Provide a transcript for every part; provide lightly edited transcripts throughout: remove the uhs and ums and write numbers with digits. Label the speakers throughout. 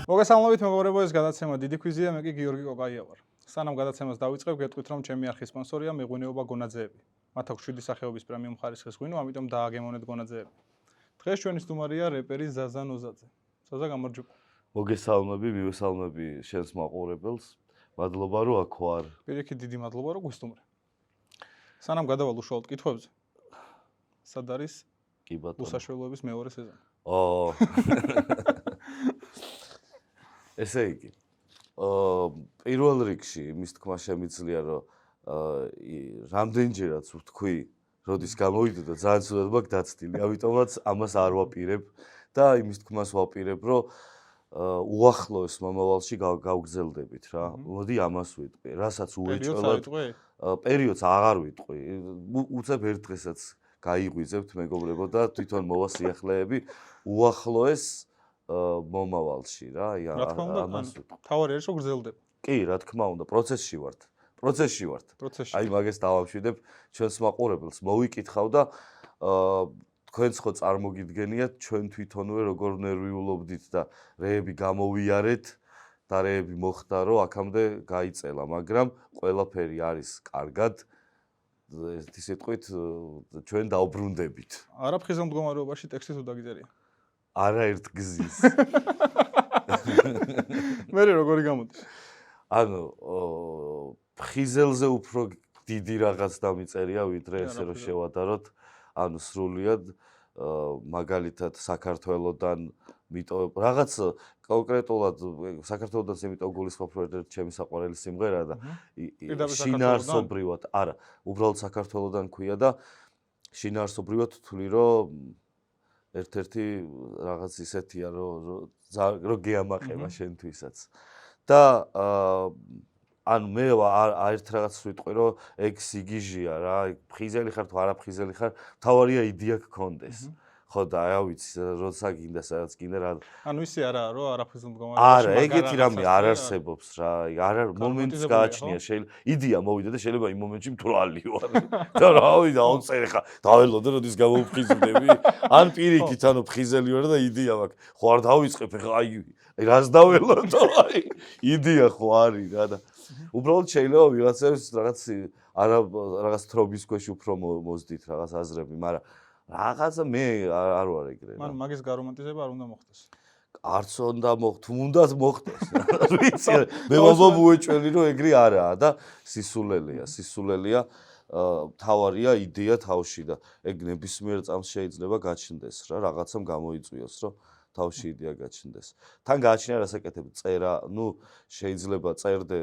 Speaker 1: მოგესალმებით მეგობრებო, ეს გადაცემა დიდი ქვიზია, მე კი გიორგი კოკაია ვარ. სანამ გადაცემას დავიწყებ, გეტყვით რომ ჩემი არხის სპონსორია მეღვინეობა გონაძეები. მათ აქვს 7 სახეობის პრემიუმ ხარისხის ღვინო, ამიტომ დააგემონეთ გონაძეები. დღეს ჩვენი სტუმარია რეპერი ზაზა ნოზაძე. ზაზა გამარჯობა.
Speaker 2: მოგესალმები, მივესალმები შენს მაყურებელს. მადლობა რომ აქ ვარ.
Speaker 1: პირიქით დიდი მადლობა რომ გვისტუმრე. სანამ გადავალ უშუალოდ კითხვებზე. სად არის?
Speaker 2: კი ბატონო.
Speaker 1: უსაშველოების მეორე სეზონი.
Speaker 2: ესე იგი. პირველ რიგში იმის თქმა შემიძლია რომ რამდენჯერაც ვთქვი, როდის გამოვიდა და ძალიან ცუდად მაქვს დაცდილი, ამიტომაც ამას არ ვაპირებ და იმის თქმას ვაპირებ, რომ უახლოეს მომავალში გავგრძელდებით რა. მოდი ამას ვიტყვი. რასაც უეჭველად პერიოდს აღარ ვიტყვი. უცებ ერთ დღესაც გაიღვიძებთ მეგობრებო და თვითონ მოვა სიახლეები უახლოეს მომავალში რა.
Speaker 1: ამას თავარი არის რომ გრძელდება.
Speaker 2: კი, რა თქმა უნდა, პროცესში ვართ. აი მაგას დავამშვიდებ ჩვენს მაყურებელს. მოვიკითხავ და თქვენც ხო წარმოგიდგენიათ ჩვენ თვითონვე როგორ ნერვიულობდით და რეები გამოვიარეთ და რეები მოხდა რომ აქამდე გაიწელა, მაგრამ ყველაფერი არის კარგად. ერთი სიტყვით ჩვენ დაუბრუნდებით.
Speaker 1: არაფხიზელ მდგომარეობაში ტექსტი თუ დაგიწერია?
Speaker 2: არაერთ გზის.
Speaker 1: მე როგორი გამოდის?
Speaker 2: ანუ ფხიზელზე უფრო დიდი რაღაც დამიწერია, ვიდრე ესე რომ შევადაროთ. ანუ სრულიად მაგალითად საქართველოდან რაღაც კონკრეტულად საქართველოდან იმიტომ გულისხმობ რომ ერთ ჩემი საყვარელი სიმღერაა და შინაარსობრივად, არა, უბრალოდ საქართველოდან ქვია და შინაარსობრივად ვთვლი რომ ერთ-ერთი რაღაც ისეთია რომ გეამაყება შენთვისაც. და ანუ მე ერთ რაღაცას ვიტყვი რომ ეგ სიგიჟია რა, ფხიზელი ხარ თუ არა ფხიზელი ხარ, თავარია იდეა გქონდეს. ხო და აი ვიცი, როცა გინდა სადაც გინდა რა.
Speaker 1: ანუ ისე არაა რომ არაფხიზელ მდგომარეობაში.
Speaker 2: არა, ეგეთი რამე არ არსებობს რა. არა, მომენტს გააჩნია, შეიძლება იდეა მოვიდა და შეიძლება იმ მომენტში მთვრალი ვარ. და რავი, დაუწერე ხა, დაველოდე როდის გამოვფხიზდები. ან პირიქით, ანუ ფხიზელი ვარ და იდეა მაქვს. ხო არ დავიწყებ ხა, აი რას დაველოდო, აი იდეა ხო არის რა და უბრალოდ შეიძლება ვიღაცებს რაღაც თრობის ქვეშ უფრო მოძდით რაღაც აზრები, მაგრამ რაღაცა მე არ ვარ ეგრე.
Speaker 1: მან მაგის გარომანტიზება არ უნდა მოხდეს.
Speaker 2: არც უნდა თუნდაც მოხდეს. ვიცი, მე მომუეჭველი რომ ეგრე არაა და სისულელია, თავარია იდეა თავში და ეგ ნებისმიერ წამს შეიძლება გაჩნდეს რა, რაღაცამ გამოიწვიოს რომ თავში იდეა გაჩნდეს. თან გააჩნია რასაკეთებ წერა, შეიძლება წერდე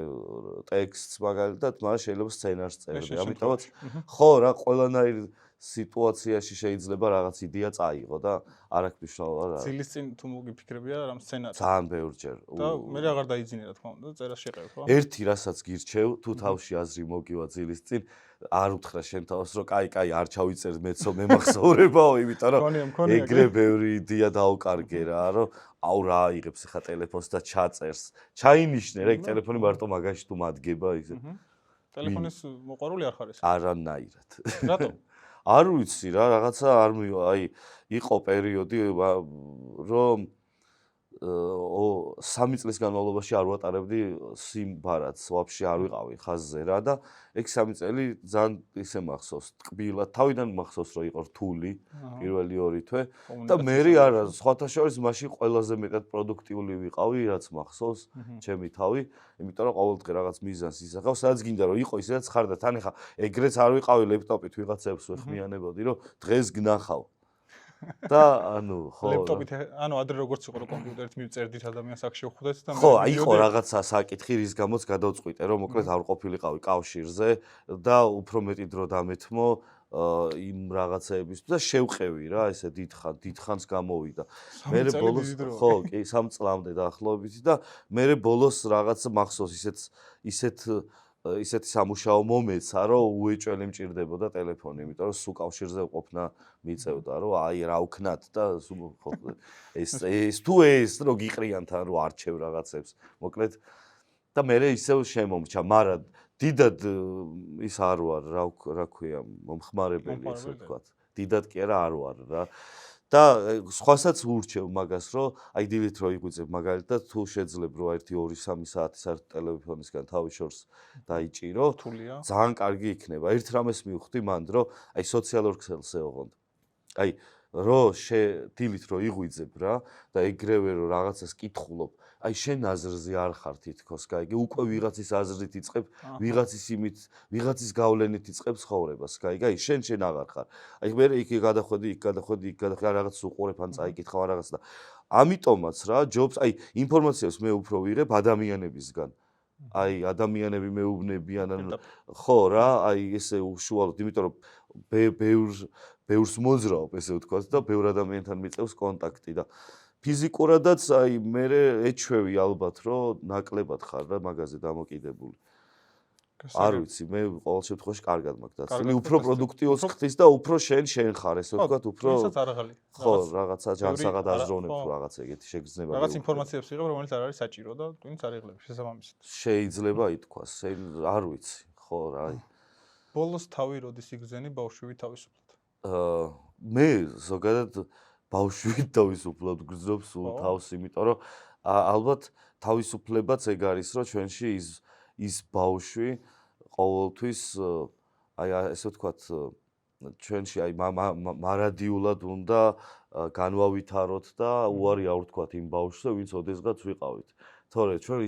Speaker 2: ტექსტს მაგალითად, მაგრამ შეიძლება სცენარს წერდე. ამიტომაც ხო რა, ყველანაირ სიტუაციაში შეიძლება რაღაც იდეა წაიღო და არ აქვს მნიშვნელობა რა.
Speaker 1: ძილის წინ თუ მოგიფიქრებია რამ სცენარი.
Speaker 2: ძალიან ბევრჯერ.
Speaker 1: და მე აღარ დაიძინე რა თქმა უნდა, წერას შეყევ ხო?
Speaker 2: ერთი რასაც გირჩევ, თუ თავში აზრი მოგივა ძილის წინ, არ უთხრა შენ თავს რომ კაი, არ ჩავიწერ მეცო მე მახსოვრებაო, იმიტომ რომ ეგრე ბევრი იდეა დაუკარგე რა, რომ აუ რა აიღებს ხა ტელეფონს და ჩაწერს. ჩაინიშნე რა, ეგ ტელეფონი მარტო მაგაში თუ მადგება ისე.
Speaker 1: ტელეფონის მოყვარული არ ხარ ეს?
Speaker 2: არანაირად.
Speaker 1: რატომ?
Speaker 2: არ ვიცი რა, რაღაცა არ აი იყო პერიოდი რომ 3 წლის განმავლობაში არ ვატარებდი სიმბარათს, ვაფშე არ ვიყავი ხაზზე რა და ეგ 3 წელი ძალიან ისე მახსოვს, ტკბილად, თავიდან მახსოვს რომ იყო რთული პირველი 2 თვე და მე არა, სხვათა შორის მაშინ ყველაზე მეტად პროდუქტიული ვიყავი, რაც მახსოვს ჩემი თავი, იმიტომ რომ ყოველდღე რაღაც მიზანს ისახავ, სადაც გინდა რომ იყო ისედაც ხარ და თან ეხა ეგრეც არ ვიყავი ლეპტოპით ვიღაცებს ვეხმიანებოდი, რომ დღეს გნახავ. და ანუ ხო
Speaker 1: ლეპტოპით ანუ ადრე როგორც იყო რომ კომპიუტერით მივწერდით ადამიანს აქ შევხვდეთ და
Speaker 2: ხო იყო რაღაცა საკითხი რის გამოც გადავწყვიტე რომ მოკლედ არ ყოფილიყავი კავშირზე და უფრო მეტი დრო დამეთმო იმ რაღაცეებისთვის და შევყევი რა ესე დიდხანს გამოვიდა მე ბოლოს ხო კი 3 წლამდე დაახლოებით და მე ბოლოს რაღაც მახსოვს ისეთი სამუშაო მომეცა, რომ უეჭველი მჭირდებოდა ტელეფონი, იმიტომ რომ სულ კავშირზე ყოფნა მიწევდა, რომ აი რა ვქნათ და ეს თუ ეს რო გიყრიან თან რო არჩევ რაღაცებს. მოკლედ და მე ისევ შემომჩა, მაგრამ დიდად ის არ ვარ, რა ქვია, მომხმარებელი ესე ვთქვათ. დიდად კი არა არ ვარ რა. და სხვასაც ურჩევ მაგას, რომ აი დილით რო იღვიძებ მაგალითად, თუ შეძლებ რომ 1-2-3 საათი საერთოდ ტელეფონისგან თავის შორს დაიჭირო,
Speaker 1: რთულია.
Speaker 2: ძალიან კარგი იქნება. ერთ რამეს მივხვდი მანდ, რომ აი სოციალურ ქსელზე ოღონდ. აი რო დილით რო იღვიძებ რა და ეგრევე რო რაღაცას კითხულობ, აი შენ აზრზე არ ხარ თითქოს, გაიგე, უკვე ვიღაცის აზრით იწყებ, ვიღაცის გავლენით იწყებ ცხოვრებას, გაიგე, აი შენ აღარ ხარ. აი მე იქ გადახვედი, რაღაც უყურებ ან წაიკითხავ რაღაც და ამიტომაც რა, ჯობს, აი ინფორმაციას მე უფრო ვიღებ ადამიანებისგან. აი ადამიანები მეუბნებიან ან ხო რა, აი ესე უშუალოდ, იმიტომ რომ ბევრს მოძრაობ, ესე ვთქვათ და ბევრ ადამიანთან მიწევს კონტაქტი და ფიზიკურადაც აი მე ეჩვევი ალბათ რომ ნაკლებად ხარ და მაგაზე დამოკიდებული. არ ვიცი, მე ყოველ შემთხვევაში კარგად მაქვს დაცული, უფრო პროდუქტიულს ხდის და უფრო შენ ხარ, ესე ვთქვათ, უფრო
Speaker 1: ვისაც არ აღალი.
Speaker 2: ხო, რაღაცა ჯანსაღად აზროვნებ რაღაც ეგეთი შეგრძნება.
Speaker 1: რაღაც ინფორმაციებს იღებ, რომელიც არ არის საჭირო და twins არ იღლები შესაბამისად.
Speaker 2: შეიძლება ითქვას, არ ვიცი, ხო რა.
Speaker 1: ბოლოს თავი როდის იგზენი ბავშვი თავისუფლად?
Speaker 2: მე ზოგადად ბავშვი თავისუფლად გრძნობს თავს, იმიტომ რომ ალბათ თავისუფლებაც ეგ არის, რომ ჩვენში ის ბავშვი ყოველთვის აი ესე ვთქვათ ჩვენში აი მარადიულად უნდა განვავითაროთ და უარი არ ვთქვათ იმ ბავშვზე, ვინც ოდესღაც ვიყავით. თორე ჩვენ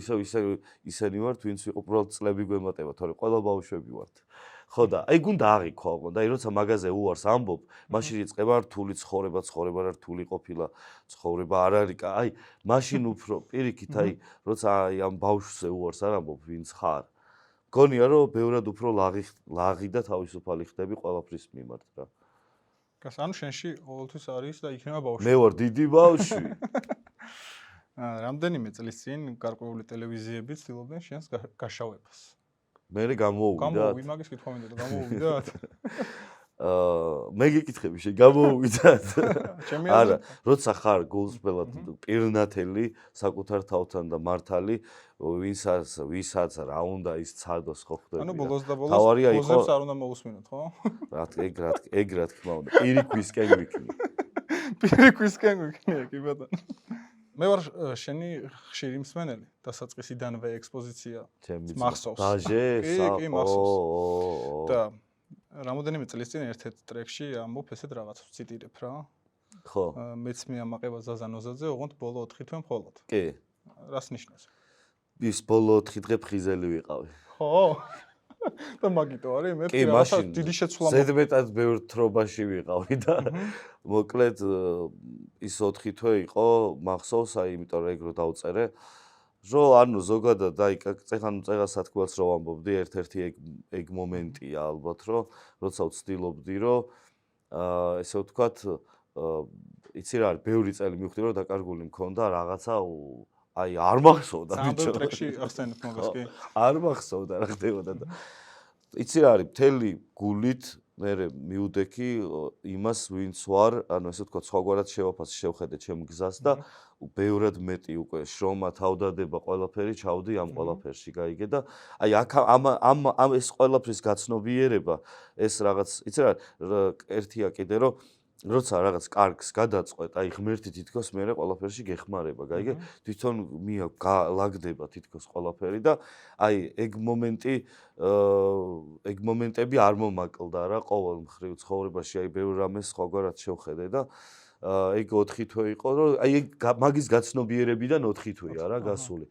Speaker 2: ისენი ვართ, ვინც უბრალოდ წლები გვემატება, თორე ყველა ბავშვები ვართ. ხო და აი გუნდა აღიქვა ოღონდ, აი როცა მაგაზე უარს ამბობ, მაშინ იწყება რთული ცხოვრება რა რთული ყოფილა ცხოვრება არ არის, აი მაშინ უფრო პირიქით აი როცა აი ამ ბავშვზე უარს არ ამბობ, ვინც ხარ. მგონია რომ ბევრად უფრო ლაღი და თავისუფალი ხდები ყველაფრის მიმართ რა.
Speaker 1: ანუ შენში ყოველთვის არის და იქნება ბავშვი.
Speaker 2: მე ვარ დიდი ბავშვი.
Speaker 1: რამდენიმე წლის წინ გარკვეული ტელევიზიები ცდილობდნენ შენს გაშავებას.
Speaker 2: მე გამოუვიდათ.
Speaker 1: მაგის კითხვა მინდოდა, გამოუვიდათ?
Speaker 2: მე გიკითხები შე გამოუვიდათ? არა, როცა ხარ გულსბელად პირნათელი, საკუთარ თავთან და მართალი, ვისაც რა უნდა ის ცადოს ხო ხდები.
Speaker 1: ანუ ბოლოს და ბოლოს ბოზებს არ უნდა მოусმინოთ, ხო?
Speaker 2: ეგ რა თქმა უნდა, პირიქვისკენ ვიქნი.
Speaker 1: პირიქვისკენ ვიქნი, კი ბატონო. მე ვარ შენი ხშირი მსმენელი, დასაწყისიდანვე ექსპოზიცია მახსოვს. კი, მახსოვს. და რამოდენიმე წლის წინ ერთ-ერთ ტრეკში ამბობ ესეთ რაღაც ვციტირებ რა.
Speaker 2: ხო.
Speaker 1: მეც მე ამაყება ზაზა ნოზაძე, ოღონდ ბოლო 4 თვე მხოლოდ.
Speaker 2: კი.
Speaker 1: რას ნიშნავს?
Speaker 2: ის ბოლო 4 დღე ფხიზელი ვიყავი.
Speaker 1: ხო. და მაგიტო არის, მე რაღაცა დიდი შეცვლა.
Speaker 2: ზედმეტად ბევრ თრობაში ვიყავი და მოკლედ ის 4 თვე იყო, მახსოვს, აი იმიტომ რომ ეგ რო დავწერე. რომ ანუ ზოგადად აი წეგა სათქველს რო ვამბობდი, ერთ-ერთი ეგ მომენტია ალბათ, რომ როცა ვცდილობდი, რომ ესე ვთქვათ, იცი რა არის, ბევრი წელი მივხვდი, რომ დაკარგული მქონდა რაღაცა აი არ მახსოვდა
Speaker 1: ბიჭო. ამ ტრეკში ახსენებ მაგას კი?
Speaker 2: არ მახსოვდა რა ხდებოდა და იცი რა არის, მთელი გულით მე მიუდექი იმას, ვინც ვარ, ანუ ესე ვთქვათ, სხვაგვარად შევაფასე, შევხედე ჩემ გზას და ბევრად მეტი უკვე შრომა, თავდადება, ყველაფერი ჩავდი ამ ყველაფერში, გაიგე და აი აქ ამ ეს ყველაფრის გაცნობიერება, ეს რაღაც, იცი რა, ერთია კიდე რომ როცა რაღაც კარგს გადაწყვეტ, აი ღმერთი თითქოს მე ყველაფერში გეხმარება, გაიგე? თვითონ ლაგდება თითქოს ყველაფერი და აი ეგ მომენტები არ მომაკლდა რა ყოველ მხრივ ცხოვრებაში, აი ბევრ რამეს სხვაგვარად შევხედე და ეგ 4 თვე იყო, რომ აი მაგის გაცნობიერებიდან 4 თვეა რა გასული.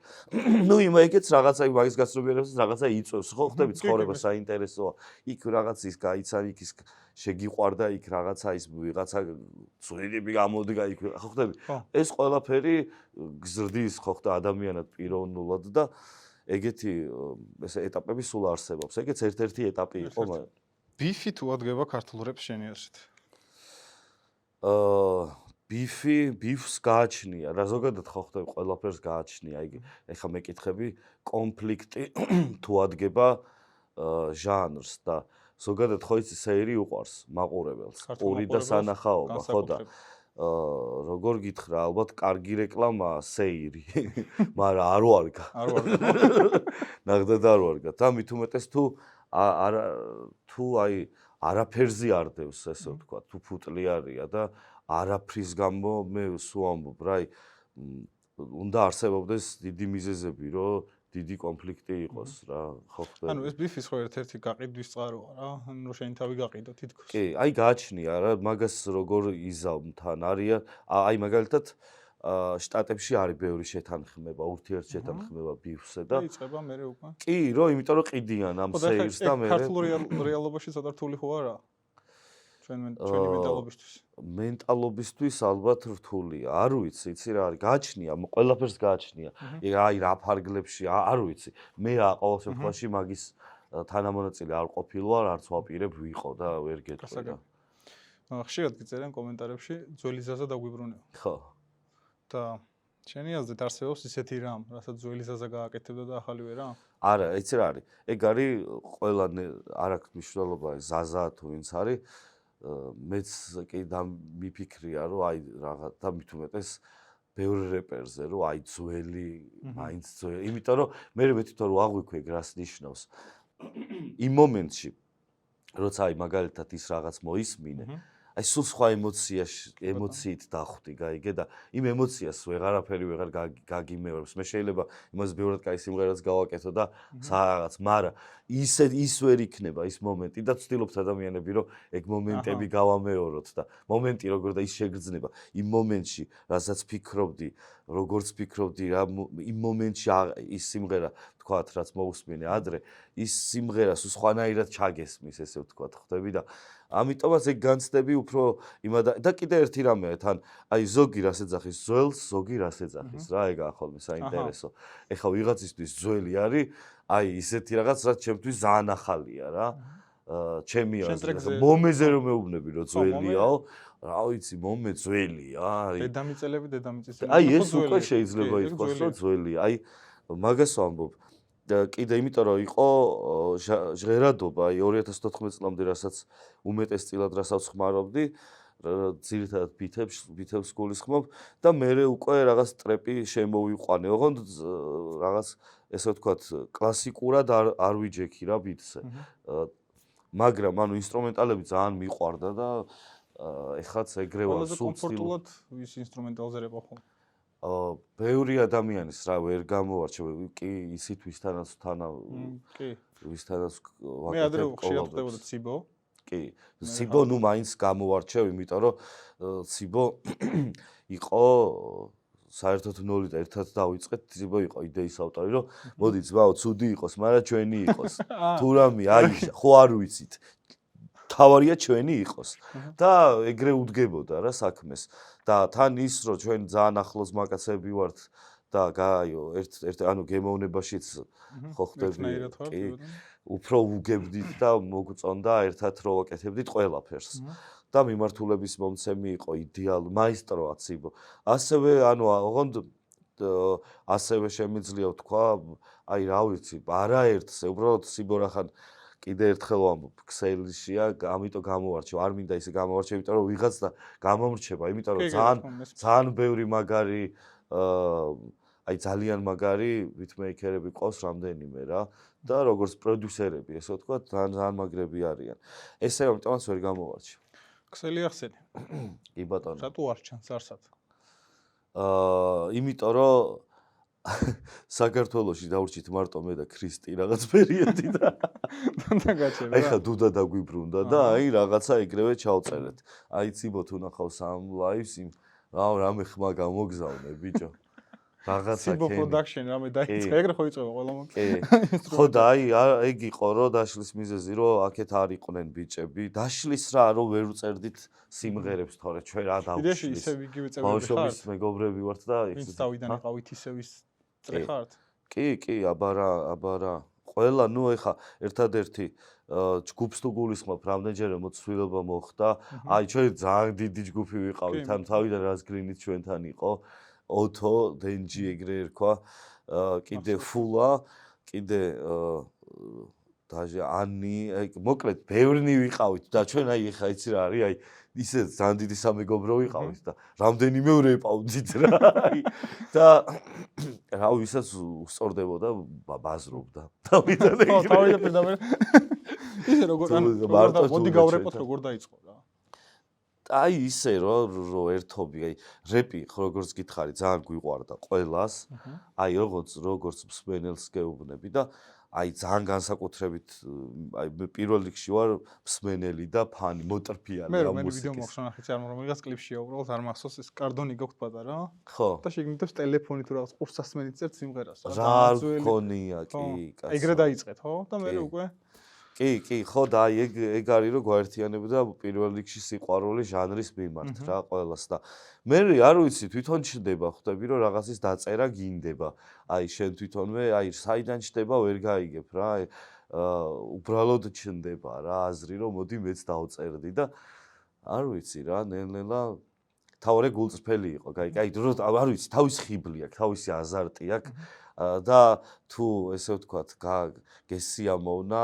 Speaker 2: ნუ ეგეც რაღაცა მაგის გაცნობიერებიდან რაღაცა იწევს, ხო ხდები ცხოვრება საინტერესოა. იქ რაღაც ის გაიცა, იქ ის შეგიყვარდა, იქ რაღაცა ის ვიღაცა ცუდები გამოდგა იქ, ხო ხდები? ეს ყველაფერი გზრდის ხო ხდა ადამიანად პიროვნულად და ეგეთი ესე ეტაპები სულ არსებობს. ეგეც ერთ-ერთი ეტაპი იყო, მაგრამ
Speaker 1: ბიფი თუ ადგება ქართულ რეპს შენი აზრით?
Speaker 2: ბიფს გააჩნია, რა ზოგადად ხო ხდება ყველაფერს გააჩნია, იგი ეხლა მეკითხები კონფლიქტი თუ ადგება ჟანრს და ზოგადად ხო იცი სეირი უყვარს მაყურებელს, პური და სანახაობა, ხო და როგორ გითხრა, ალბათ კარგი რეკლამაა სეირი, მაგრამ არ ვარგა. არ ვარგა. ნახდად არ ვარგა. და მით უმეტეს თუ აი არაფერზე არ დევს, ესე ვთქვა, თუ ფუტლი არია და არაფრის გამო მე სულ ამბობ რა, უნდა არსებობდეს დიდი მიზეზები, რომ დიდი კონფლიქტი იყოს რა, ხო ხდება.
Speaker 1: ანუ ეს ბიფის ხო ერთ-ერთი გაყიდვის წყაროა რა, ანუ რომ შენი თავი გაყიდო თითქოს.
Speaker 2: კი, აი გააჩნია რა, მაგას როგორ იზავ თან არიან, აი მაგალითად შტატებში არის ბევრი შეთანხმება, ურთიერთშეთანხმება ბიფსზე და
Speaker 1: იწყება მე უკვე.
Speaker 2: კი, რომ იმიტომ რომ ყიდიან ამ სეირს და მე
Speaker 1: ქართულ რეალობაში ცოტა რთული ხო არა? ჩვენი მენტალობისთვის.
Speaker 2: მენტალობისთვის ალბათ რთულია. არ ვიცი, იცი რა არის, გააჩნია, ყველაფერს გააჩნია. აი რა ფარგლებში, არ ვიცი. მე ყოველ შემთხვევაში მაგის თანამონაწილე არ ყოფილვარ, არც ვაპირებ ვიყო და ვერ გეტყვი რა.
Speaker 1: ხშირად გიწერენ კომენტარებში, ძველი ზაზა დაგვიბრუნეო.
Speaker 2: ხო.
Speaker 1: და შენი აზრით არსებობს ისეთი რამ, რასაც ძველი ზაზა გააკეთებდა და ახალი ვერა?
Speaker 2: არა, იცი რა არის. ეგ არის ყველა არ აქვს მნიშვნელობა ზაზა თუ ვინც არის. მეც კი მიფიქრია, რომ აი რაღაც და მით უმეტეს ბევრი რეპერზე, რომ აი ძველი, მაინც ძველი. იმიტომ რომ მე თვითონ რო აღვიქვი ეგ რას ნიშნავს. იმ მომენტში, როცა აი მაგალითად ის რაღაც მოისმინე, აი სულ სხვა ემოციით დახვდი, გაიგე და იმ ემოციას ვეღარაფერი ვეღარ გაგიმეორებს. მე შეიძლება იმას ბევრად კაი სიმღერაც გავაკეთო და რაღაც, მაგრამ ის ვერ იქნება ის მომენტი და ვცდილობთ ადამიანები რომ ეგ მომენტები გავამეოროთ და მომენტი როგორ და ის შეგრძნება იმ მომენტში, რასაც ფიქრობდი, როგორც ფიქრობდი რა იმ მომენტში ის სიმღერა ვთქვათ, რაც მოусმინე ადრე, ის სიმღერა სულ სხვანაირად ჩაგესმის, ესე ვთქვათ, ხვდები და ამიტომაც ეგ განცდები უფრო და კიდე ერთი რამეა თან აი ზოგი რას ეძახის ძველს, ზოგი რას ეძახის რა, ეგ ახალმე საინტერესო. ეხლა ვიღაცისთვის ძველი არის, აი ისეთი რაღაც, რაც ჩემთვის ძალიან ახალია რა. ჩემი აზრით, მომეზე რომ მეუბნები რომ ძველიაო, რა ვიცი, მომე ძველია, აი.
Speaker 1: დედამიწის.
Speaker 2: აი ეს უკვე შეიძლება იყოს რომ ძველია. აი მაგას ვამბობ. კიდე იმიტომ რომ იყო ჟღერადობა 2014 წლამდე, რასაც უმეტესწილად რასაც ხმარობდი, ძირითადად ბითებს გულისხმობ და მე უკვე რაღაც ტრეპი შემოვიყვანე. ოღონდ რაღაც ესე ვთქვათ, კლასიკურად არ ვიჯექი რა ბიტზე. მაგრამ ანუ ინსტრუმენტალები ძალიან მიყვარდა და ეხლაც ეგრევა
Speaker 1: სულ კომფორტულად ვის ინსტრუმენტალზე რეპო ხო?
Speaker 2: ბევრი ადამიანის რა ვერ გამოვარჩევ, კი ისით ვისთანაც ვისთანაც
Speaker 1: მე ადრე ხშირად ხდებოდა ციბო.
Speaker 2: კი, ციბო ნუ მაინც გამოვარჩევ, იმიტომ რომ ციბო იყო საერთოდ ნოლით ერთად დავიწყეთ, ციბო იყო იდეის ავტორი, რომ მოდი ძმაო, ცუდი იყოს, მაგრამ ჩვენი იყოს. თუ რამე აი ხო არ ვიცით. თავარია ჩვენი იყოს და ეგრე უდგებოდა რა საქმეს. და თან ის რომ ჩვენ ძალიან ახლოს მაკაცები ვართ და გაიო ერთ ანუ გემოვნებაშიც ხო ხდები კი უფრო უგებდით და მოგწონდა ერთად რო ვაკეთებდით ყველაფერს და მიმართულების მომცემი იყო იდეალ მაესტროა ციბო. ასევე ანუ ოღონდ ასევე შემიძლია ვთქვა აი რა ვიცი არაერთს უბრალოდ ციბო რახან კიდე ერთხელ ვამბობ, ქსელშია, ამიტომ გამოვარჩევ, არ მინდა ისე გამოვარჩევ, იმიტომ რომ ვიღაცა გამომრჩება, იმიტომ რომ ძალიან ბევრი მაგარი აი ძალიან მაგარი ბიტმეიკერები ყავს რამდენიმე რა და როგორც პროდიუსერები, ესე ვთქვათ, ძალიან მაგრები არიან. ესე ამიტომაც ვერ გამოვარჩევ.
Speaker 1: ქსელი ახსენე.
Speaker 2: კი ბატონო.
Speaker 1: რატო არ ჩანს არსად?
Speaker 2: იმიტომ რომ საქართველოში დავრჩით მარტო მე და ქრისტი რაღაც პერიოდი და
Speaker 1: გაჩერდა.
Speaker 2: აი ხა დუდა დაგვიბრუნდა და აი რაღაცა ეგრევე ჩავწერეთ. აი ციბო თუ ნახავს ამ ლაივს იმ რამე ხმა გამოგზავნე ბიჭო. რაღაცა
Speaker 1: ციბო პროდაქშენ რამე დაიწყე, ეგრე ხო იწება ყველა მოკლე.
Speaker 2: ხო და აი ეგ იყო რომ დაშლის მიზეზი რომ აქეთ არ იყვნენ ბიჭები. დაშლის რა რომ ვერ უწერდით სიმღერებს თორე ჩვენ რა დავშლის.
Speaker 1: იდეაში ისე იგივე წევრები ხართ.
Speaker 2: ბავშვობის მეგობრები ვართ და
Speaker 1: ის თავიდან იყავით ისევის წრეხართ?
Speaker 2: კი, აბარა. ყველა, ნუ ეხა ერთადერთი ჯგუფს თუ გულისხმობ, რამდენჯერმე მოცვილობა მოხდა. აი ჩვენ ძალიან დიდი ჯგუფი ვიყავით, ან თავიდან რაზგრინით ჩვენთან იყო. ოთო, დენჯი ეგრე ერქვა, კიდე ფულა, კიდე დაჟე ანი, მოკლედ ბევრნი ვიყავით და ჩვენ აი ეხა იცი რა არის, აი ისე ძალიან დიდი სამეგობრო ვიყავით და რამდენიმე ვრეპავდით რა. და რა ვისაც უსწორდებოდა ბაზრობდა. თავიდან ეგრე.
Speaker 1: თავიდან პირდაპირ. ისე როგორ მოდი გავრეპოთ როგორ დაიწყო რა.
Speaker 2: აი ისე რომ ერთობი, აი რეპი როგორც გითხარი, ძალიან გვიყვარდა ყველას. აი როგორც მსმენელს გეუბნები და აი ძალიან განსაკუთრებით აი მე პირველ რიგში ვარ მსმენელი და ფანი, მოტრფიალი ამ
Speaker 1: მე ვიდეო
Speaker 2: მუსიკის.
Speaker 1: მოხსნა ნახე წარ რომელიღაც კლიპშია უბრალოდ არ მახსოვს ეს კარდონი გაქვს პატარა
Speaker 2: ხო.
Speaker 1: და შეგნიდებს ტელეფონი თუ რაღაც ყურსასმენით წერთ სიმღერას
Speaker 2: რა გქონია კი, კაცო.
Speaker 1: ეგრე დაიწყეთ, ხო? და მე უკვე
Speaker 2: კი, ხო და აი ეგ არის რომ გვაერთიანებდა პირველ რიგში სიყვარული ჟანრის მიმართ რა ყველას და მე არ ვიცი თვითონ ჩნდება ხვდები რომ რაღაცის დაწერა გინდება აი შენ თვითონვე აი საიდან ჩნდება ვერ გაიგებ რა უბრალოდ ჩნდება რა აზრი რომ მოდი მეც დავწერდი და არ ვიცი რა ნელ-ნელა თავი გულწრფელი იყო აი არ ვიცი თავის ხიბლი აქვს თავისი აზარტი აქვს და თუ ესე ვთქვათ გესიამოვნა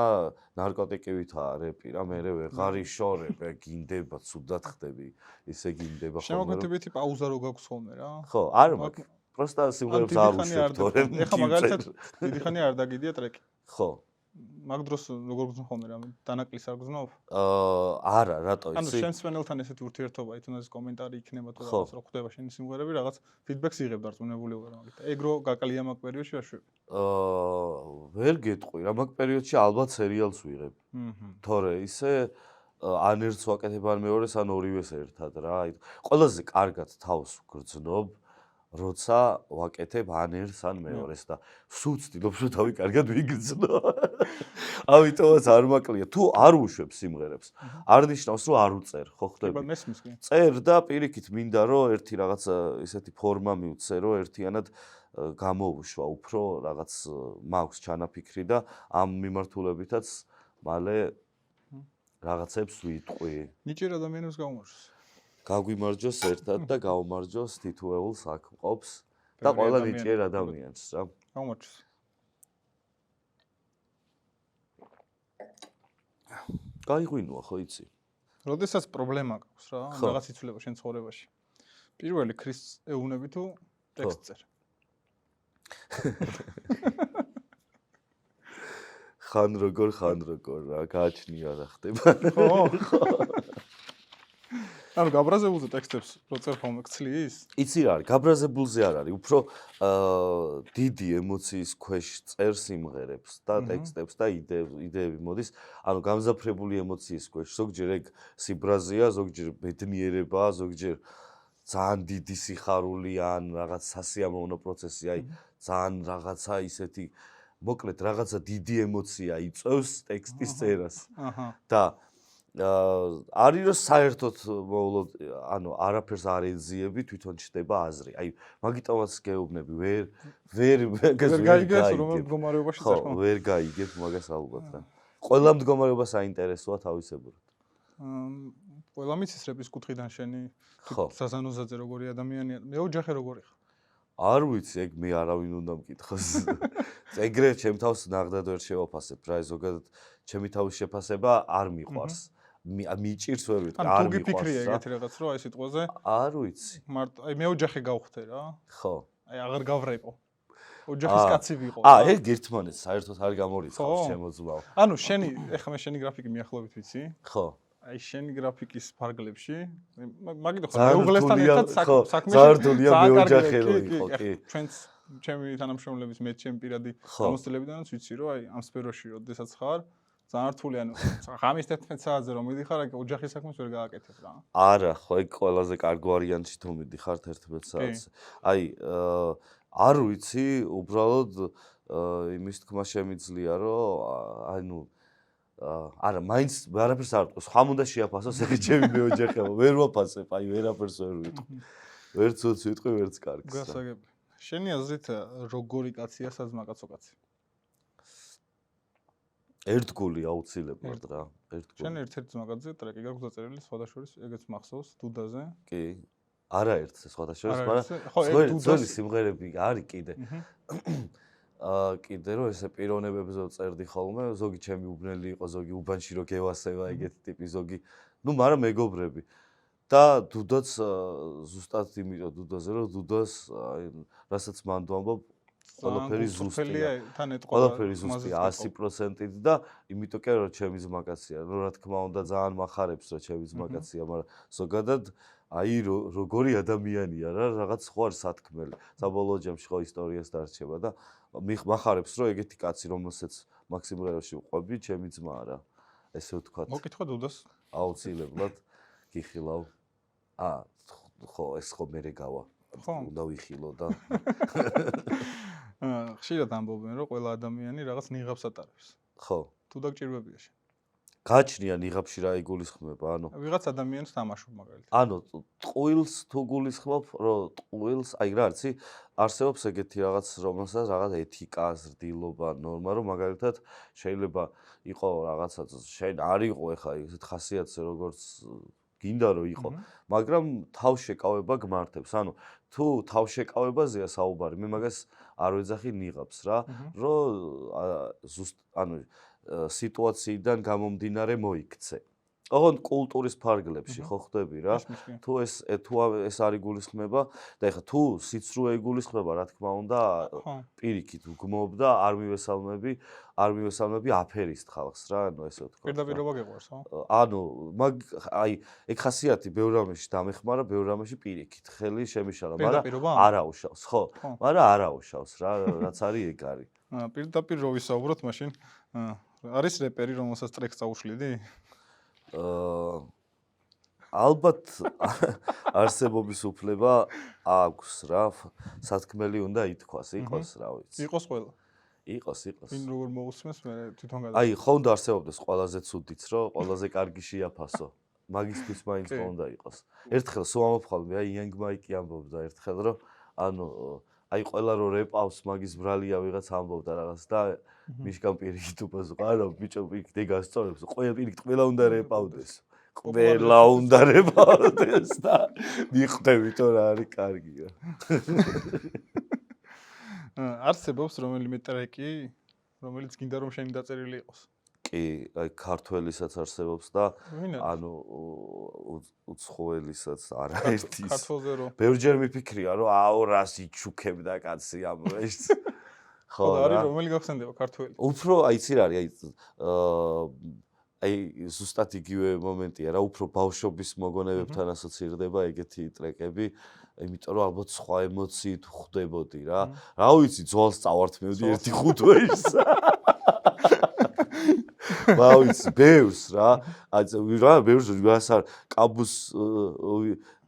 Speaker 2: ნარკოტიკებითაა რეპი რა მე ვეღარ იშორებ გინდება ცუდად ხდები ისე გინდება
Speaker 1: ხოლმე შემოგვეთებითი პაუზა რო გაქვს ხოლმე რა
Speaker 2: ხო არ მაქვს პროსტა სიმღერებს არ უშვებ თორემ
Speaker 1: ეხა მაგალითად დიდი ხანი არ დაგიდია ტრეკი
Speaker 2: ხო
Speaker 1: მაგ დროს როგორ გძნობ ხოლმე რა დანაკლის არ გძნობ
Speaker 2: არა რატო იცი
Speaker 1: ანუ შენ სპენელთან ესეთი ურთიერთობა თუნდაც კომენტარი იქნება თუ რაღაც რო ხდება შენი სიმღერები რაღაც ფიდბექს იღებ დარწმუნებული ვარ მაგით ეგ რო გაკალია მაგ პერიოდში აშვები
Speaker 2: ვერ გეტყვი რა მაგ პერიოდში ალბათ სერიალს ვიღებ თორე ისე ან ერთს ვაკეთებ ან მეორეს ან ორივეს ერთად რა აი ყველაზე კარგად თავს ვგრძნობ როცა ვაკეთებ ან ერთს ან მეორეს და სულ ვცდილობ რომ თავი კარგად ვიგრძნო. ამიტომაც არ მაკლია. თუ არ უშვებ სიმღერებს, არ ნიშნავს რომ არ უწერ, ხო ხდები? წერ და პირიქით მინდა რომ ერთი რაღაც ისეთი ფორმა მივცე, რომ ერთიანად გამოუშვა უფრო რაღაც მაქვს ჩანაფიქრი და ამ მიმართულებითაც მალე რაღაცებს ვიტყვი.
Speaker 1: ნიჭიერ ადამიანებს გაუმარჯოს.
Speaker 2: გაგვიმარჯოს ერთად და გაუმარჯოს თითოეულ საქმყოფს და ყველა ნიჭიერ ადამიანს რა.
Speaker 1: გაუმარჯოს.
Speaker 2: გაიღვინოა ხო იცი?
Speaker 1: როდესაც პრობლემა გაქვს რა, რაღაც იცვლება შენ ცხოვრებაში. პირველი ქრის ეუბნები თუ ტექსტ წერ.
Speaker 2: ხან როგორ რა გააჩნია რა ხდება.
Speaker 1: ხო. ანუ გაბრაზებულზე ტექსტებს როწერ ხოლმე გცლის?
Speaker 2: იცი რა არის, გაბრაზებულზე არ არის, უფრო დიდი ემოციის ქვეშ წერ სიმღერებს და ტექსტებს და იდეები მოდის, ანუ გამზაფრებული ემოციის ქვეშ, ზოგჯერ ეგ სიბრაზეა, ზოგჯერ ბედნიერებაა, ზოგჯერ ძალიან დიდი სიხარული ან რაღაც სასიამოვნო პროცესი, აი ძალიან რაღაცა ისეთი მოკლედ რაღაცა დიდი ემოცია იწევს ტექსტის წერას. და არის რომ საერთოდ მოულოდ ანუ არაფერს არ ეძიები თვითონ ჩდება აზრი. აი მაგიტომაც გეუბნები ვერ
Speaker 1: გაიგებს რომ მდგომარეობაში
Speaker 2: წერ ხო ვერ გაიგებ მაგას ალბათ რა. ყველა მდგომარეობა საინტერესოა თავისებურად.
Speaker 1: ყველა მიცის რეპის კუთხიდან შენი საზანოზაძე როგორი ადამიანია, მე ოჯახი როგორი ხარ?
Speaker 2: არ ვიცი, ეგ მე არავინ უნდა მკითხოს. ეგრე ჩემ თავს ნაღდად ვერ შევაფასებ რა, ზოგადად ჩემი თავის შეფასება არ მიყვარს. მიჭირს ვერ ვიტყვი, არ მიყვარს.
Speaker 1: თუ გიფიქრია ეგეთი რაღაც რო აი სიტყვაზე?
Speaker 2: არ ვიცი.
Speaker 1: მარტო აი მე ოჯახი გავხდე რა.
Speaker 2: ხო.
Speaker 1: აი აღარ გავრეპო. ოჯახის კაცი ვიყო.
Speaker 2: ეგ ერთმანეთს საერთოდ არ გამორიცხავს შემოძლავ.
Speaker 1: ანუ შენი ეხლა მე შენი გრაფიკი მიახლოებით ვიცი?
Speaker 2: ხო.
Speaker 1: აი შენი გრაფიკის ფარგლებში მაგით ხარ მეუღლესთან ერთად საქმეში
Speaker 2: ზარდულია მე ოჯახი რო იყო კი
Speaker 1: ჩვენც ჩემი თანამშრომლების მე ჩემი პირადი გამოცდილებიდანაც ვიცი რომ აი ამ სფეროში როდესაც ხარ ძალიან რთული ანუ ღამის 11 საათზე რომ მიდიხარ აი ოჯახის საქმეს ვერ გააკეთებ რა
Speaker 2: არა ხო ეგ ყველაზე კარგი ვარიანტი თუ მიდიხარ 11 საათზე აი არ ვიცი უბრალოდ იმის თქმა შემიძლია რომ ანუ არა, მაინც არაფერს არ ვიტყვი. ხომ უნდა შეაფასოს ეგ ჩემი მეოჯახეა. ვერ ვაფასებ, აი ვერაფერს ვერ ვიტყვი. ვერც უც ვიტყვი, ვერც კარგს.
Speaker 1: გასაგები. შენი აზრით როგორი კაცია საზმა კაცო კაცი?
Speaker 2: ერთგული აუცილებლად რა, ერთგული.
Speaker 1: შენ ერთ-ერთი ძმაკაცზე ტრეკი გაქვს დაწერილი სხვადასხვის, ეგეც მახსოვს დუდაზე?
Speaker 2: კი. არაერთს სხვადასხვის, მაგრამ ძველი სიმღერები არის კიდე. კიდე რომ ესე პიროვნებებზე წერდი ხოლმე, ზოგი ჩემი უბნელი იყო, ზოგი უბანში რო გევასება ეგეთი ტიპი, ზოგი, ნუ მაგრამ მეგობრები. და დუდაც ზუსტად იმიტომ დუდაზე რომ დუდას, რასაც მანდ ვამბობ, ყველაფერი ზუსტია.
Speaker 1: თან ეთყობა.
Speaker 2: ყველაფერი ზუსტია 100%-ით და იმიტომ კი რომ ჩემი ძმაკაცია, რა თქმა უნდა ძალიან მახარებს რა ჩემი ძმაკაცია, მაგრამ ზოგადად აი როგორი ადამიანია რა, რაღაც ხო არის სათქმელი. საბოლოო ჯამში ხო ისტორიას დარჩება და მახარებს რომ ეგეთი კაცი რომელსაც მაგ სიმღერაში ვყვები, ჩემი ძმაა რა. ესე ვთქვათ.
Speaker 1: მოკითხო დუდას.
Speaker 2: აუცილებლად გიხილავ. ხო, ეს ხო მერე გავა. უნდა ვიხილო და
Speaker 1: ხშირად ამბობენ რომ ყველა ადამიანი რაღაც ნიღაბს ატარებს.
Speaker 2: ხო.
Speaker 1: თუ დაგჭირვებია შენ.
Speaker 2: გაჩნია ნიღაბში რა იგულისხმება,
Speaker 1: ვიღაც ადამიანს თამაშობ მაგალითად.
Speaker 2: ტყუილს თუ გულისხმობ, რომ ტყუილს, აი რა არცი, არსებობს ეგეთი რაღაც, რომელსაც რაღაც ეთიკა, ზრდილობა, ნორმა, რომ მაგალითად შეიძლება იყო რაღაცა, შენ არ იყო ეხა ესეთ ხასიათზე როგორც გინდა რომ იყო, მაგრამ თავშეკავება გმართებს. თუ თავშეკავებაზეა საუბარი, მე მაგას არ ვეძახი ნიღაბს რა, რომ ზუსტ სიტუაციიდან გამომდინარე მოიქცე. ოღონდ კულტურის ფარგლებში ხო ხდები რა. თუ ეს არ იგულისხმება და ეხლა თუ სიცრუე იგულისხმება, რა თქმა უნდა, პირიქით ვგმობ და არ მივესალმები აფერისტ ხალხს რა, ესე ვთქვა.
Speaker 1: პირდაპირობა გეყვარს, ხო?
Speaker 2: აი, ეგ ხასიათი ბევრ რამეში დამეხმარა, ბევრ რამეში პირიქით. ხელი შემიშალა, მაგრამ არ აუშავს, ხო? მაგრამ არ აუშავს რა, რაც არის ეგ არის.
Speaker 1: პირდაპირ რო ვისაუბროთ, მაშინ არის რეპერი, რომელსაც ტრეკს წაუშლიდი?
Speaker 2: ალბათ არსებობის უფლება აქვს რა, სათქმელი უნდა ითქვას, იყოს რა ვიცი.
Speaker 1: იყოს ყველა.
Speaker 2: იყოს.
Speaker 1: ვინ როგორ მოусმენს, მე თვითონ გადავ.
Speaker 2: აი, ხო უნდა არსებობდეს ყველაზე ცუდიც, რომ ყველაზე კარგი შეაფასო. მაგისთვის მაინც ხო უნდა იყოს. ერთხელ სულ ამოფხალმე, აი იანგ მაიკი ამბობდა ერთხელ, რომ აი ყველა რო რეპავს, მაგის ბრალია ვიღაც ამბობდა რაღაც და მიშკამ პირიქით უპასუხა, არა ბიჭო პირიქით ეგ ასწორებს, ყველა უნდა რეპავდეს. ყველა უნდა რეპავდეს და მიხვდებით რომ რა არის კარგია.
Speaker 1: არსებობს რომელიმე ტრეკი, რომელიც გინდა რომ შენი დაწერილი იყოს?
Speaker 2: კი, აი ქართველისაც არსებობს და უცხოელისაც არაერთის.
Speaker 1: ქართველზე რო.
Speaker 2: ბევრჯერ მიფიქრია რომ აუ რას იჩუქებდა კაცი ამ ეს.
Speaker 1: ხო, არის რომელი გახსენდება ქართველი?
Speaker 2: უფრო აიცი რა არის, აი ზუსტად იგივე მომენტია რა, უფრო ბავშვობის მოგონებებთან ასოცირდება ეგეთი ტრეკები, იმიტომ რომ ალბათ სხვა ემოციით ხვდებოდი რა. რა ვიცი, ძვალს წავართმევდი 1-5 თვეში. ვიცი, ბევრს რა. ბევრს ვასარ კაბუს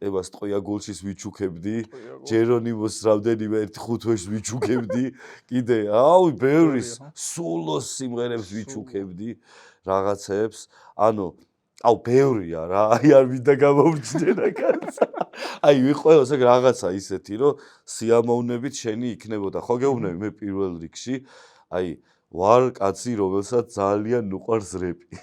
Speaker 2: ემას ტყოია გულშის ვიჩუქებდი, ჯერონიმოს რამდენიმე 1-5 თვეში ვიჩუქებდი, კიდე, ბევრის სულოს სიმღერებს ვიჩუქებდი, რაღაცებს. ბევრია რა, აი არ მინდა გამომჩნდება კაცი. აი ვიყოლოს ეგ რაღაცა ისეთი, რომ სიამოვნებით შენი იქნებოდა. ხო გეუბნები მე პირველ რიგში, აი ვარ კაცი, რომელსაც ძალიან უყვარს რეპი.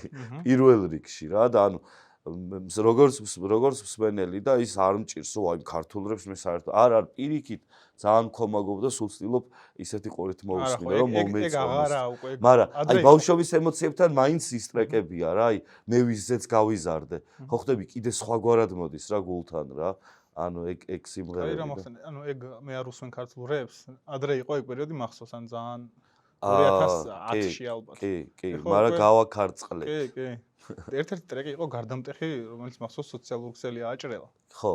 Speaker 2: პირველ რიგში რა და როგორც მსმენელი და ის არ მჭირს რომ აი ქართულ რეპს მე საერთოდ არ პირიქით ძალიან მქომაგობ და სულ ვცდილობ ისეთი ყურით მოვუსმინო რომ მომეწონოს. მაგრამ აი ბავშვობის ემოციებთან მაინც ის ტრეკებია რა, აი მე ვიზეც გავიზარდე. ხო ხდები კიდე სხვაგვარად მოდის რა გულთან რა. ეგ სიმღერები.
Speaker 1: აი რა მოხსენე, ეგ მე არ უსმენ ქართულ რეპს. ადრე იყო ეგ პერიოდი მახსოვს, ძალიან 2010-ში ალბათ.
Speaker 2: კი, მაგრამ გავაქარწყლე.
Speaker 1: კი. ერთ-ერთი ტრეკი იყო გარდამტეხი, რომელიც მახსოვს სოციალურ ქსელი აჭრელა.
Speaker 2: ხო.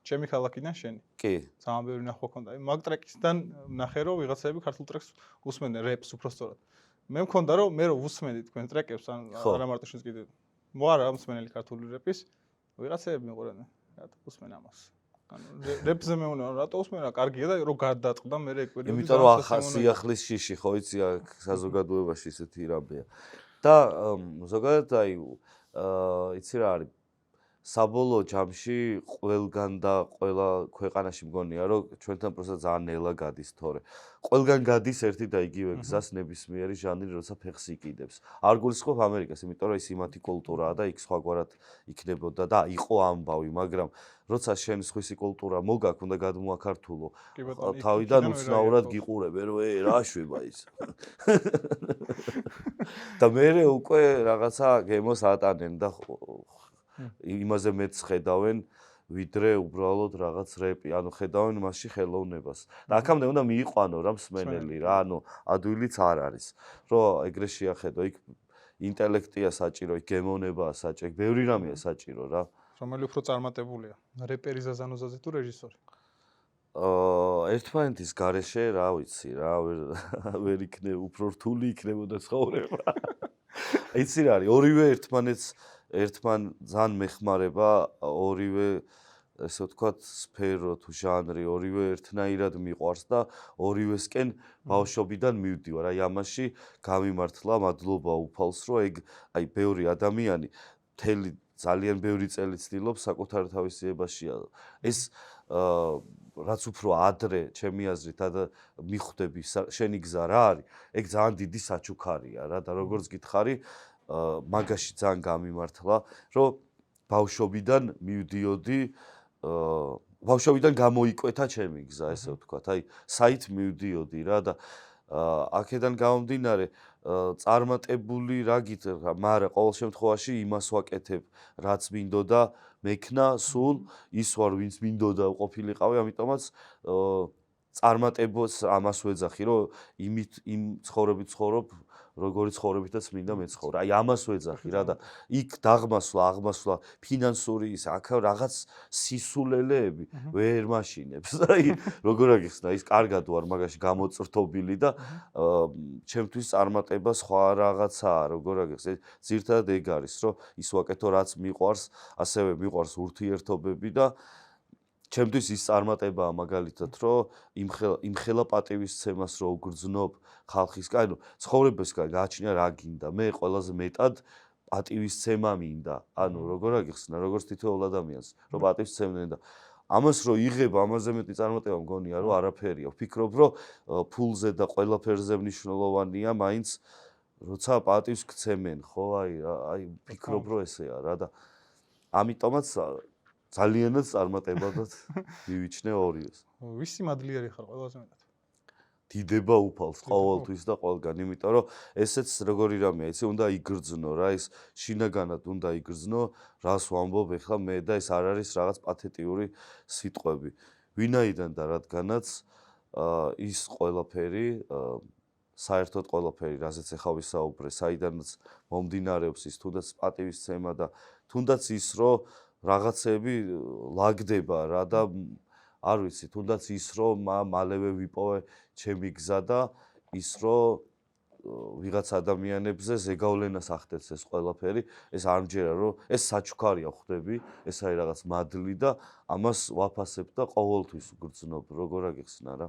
Speaker 1: ჩემი ქალაქიდან შენი.
Speaker 2: კი.
Speaker 1: ძალიან ბევრი ნახვა ქონდა. მაგ ტრეკისგან ნახე რომ ვიღაცები ქართულ ტრეკს უსმენდნენ, რეპს უბრალოდ. მე მქონდა რომ მე რო ვუსმენდი თქვენ ტრეკებს, არა მარტო შენს კიდე. მოარა მსმენელი ქართული რეპის, ვიღაცები მიყურებდნენ. რატო უსმენ ამას? რეპზე მეუნა რატო უსმენა? კარგია და რო გადაწყდა მე ეგ პერიოდი.
Speaker 2: იმიტომ რომ ახასიახლის შიში ხო იცი აქ საზოგადოებაში ისეთი რამეა. და ზოგადად აი იცი რა არის საბოლოო ჯამში ყველგან და ყველა ქვეყანაში მგონია რომ ჩვენთან პროცესა ძალიან ნელა გადის თორე ყველგან გადის ერთი და იგივე გზას ნებისმიერი ჟანრი როცა ფეხს იკიდებს. არ გულისხმობ ამერიკას, იმიტომ რომ ის იმათი კულტურაა და იქ სხვაგვარად იქნებოდა და იყო ამბავი, მაგრამ როცა შენ სხვისი კულტურა მოგაქვს, უნდა გადმოაქართულო. თავიდან უცნაურად გიყურებ, რომ რა შვება ის. და მე უკვე რაღაცა გემოს ატანენ და იმაზე მეც ხედავენ, ვიდრე უბრალოდ რაღაც რეპი, ანუ ხედავენ მასში ხელოვნებას. და აქამდე უნდა მიიყვანო რა მსმენელი რა, ანუ ადვილიც არ არის. რომ ეგრე შეახედო, იქ ინტელექტია საჭირო, იქ გემოვნებაა საჭირო, ბევრი რამეა საჭირო რა.
Speaker 1: რომელი უფრო წარმატებულია, რეპერი ზაზანოზაძე თუ რეჟისორი?
Speaker 2: ერთმანეთის გარეშე, რა ვიცი, რა ვერ იქნება, უფრო რთული იქნებოდა ცხოვრება. იცი რა არის, ორივე ერთმან ძალიან მეხმარება, ორივე ესე ვთქვათ, სფერო თუ ჟანრი, ორივე ერთნაირად მიყვარს და ორივესკენ ბავშვობიდან მივდივარ. აი ამაში გამიმართლა მადლობა უფალს, რომ ეგ აი ბევრი ადამიანი მთელი ძალიან ბევრი წელი ცდილობს საკუთარ თავისებაშია. ეს რაც უფრო ადრე, ჩემი აზრით, მიხვდები შენი გზა რა არის, ეგ ძალიან დიდი საჩუქარია რა და როგორც გითხარი, მაგაში ძალიან გამიმართლა, რომ ბავშვობიდან მივდიოდი, ბავშვობიდან გამოიკვეთა ჩემი გზა, ესე ვთქვათ, აი საით მივდიოდი რა და აქედან გამომდინარე წარმატებული რა გითხრა, მაგრამ ყოველ შემთხვევაში იმას ვაკეთებ, რაც მინდოდა მექნა, სულ ის ვარ, ვინც მინდოდა ყოფილიყავი, ამიტომაც წარმატებას ამას ვეძახი, რომ იმ ცხოვრებით ცხოვრობ, როგორი ცხოვრებითაც მინდა მეცხოვრა. აი ამას ვეძახი რა და იქ აღმასვლა, ფინანსური ის, აქ რაღაც სისულელეები ვერ მაშინებს. აი როგორ აგიხსნა, ის კარგად ვარ მაგაში გამოწრთობილი და ჩემთვის წარმატება სხვა რაღაცაა, როგორ აგიხსნა. ძირთადად ეგ არის, რომ ის ვაკეთო, რაც მიყვარს, ასევე მიყვარს ურთიერთობები და ჩემთვის ის წარმატებაა მაგალითად, რომ იმხელა პატივისცემას რო უგრძნობ ხალხისგან, ანუ ცხოვრებასგან გააჩნია რა გინდა. მე ყველაზე მეტად პატივისცემა მინდა. ანუ როგორ აგიხსნა, როგორც თითოეულ ადამიანს, რომ პატივისცემდნენ და ამას რო იღებ, ამაზე მეტი წარმატება მგონია, რომ არაფერია. ვფიქრობ, რომ ფულზე და ყველაფერზე მნიშვნელოვანია მაინც როცა პატივს გცემენ, ხო, აი ვფიქრობ, რომ ესეა რა და ამიტომაც ძალიანაც წარმატებადად მივიჩნე ორიოს.
Speaker 1: ვისი მადლიერი ხარ ყველაზე მეტად?
Speaker 2: დიდება უფალს ყოველთვის და ყველგან, იმიტომ რომ ესეც როგორი რამეა, იცი, უნდა იგრძნო რა, ის შინაგანად უნდა იგრძნო, რას ვამბობ ეხლა მე და ეს არ არის რაღაც პათეტიური სიტყვები. ვინაიდან და რადგანაც ის ყველაფერი, საერთოდ ყველაფერი, რაზეც ეხლა ვისაუბრე, საიდანაც მომდინარეობს ის თუნდაც პატივისცემა და თუნდაც ის, რომ რაღაცები ლაგდება რა და არ ვიცი, თუნდაც ის, რომ მალევე ვიპოვე ჩემი გზა და ის, რომ ვიღაც ადამიანებზე ზეგავლენას ახდენს ეს ყველაფერი, ეს არ მჯერა, რომ ეს საჩუქარია ხვდები, ეს არის რაღაც მადლი და ამას ვაფასებ და ყოველთვის ვგრძნობ, როგორ აგიხსნა რა.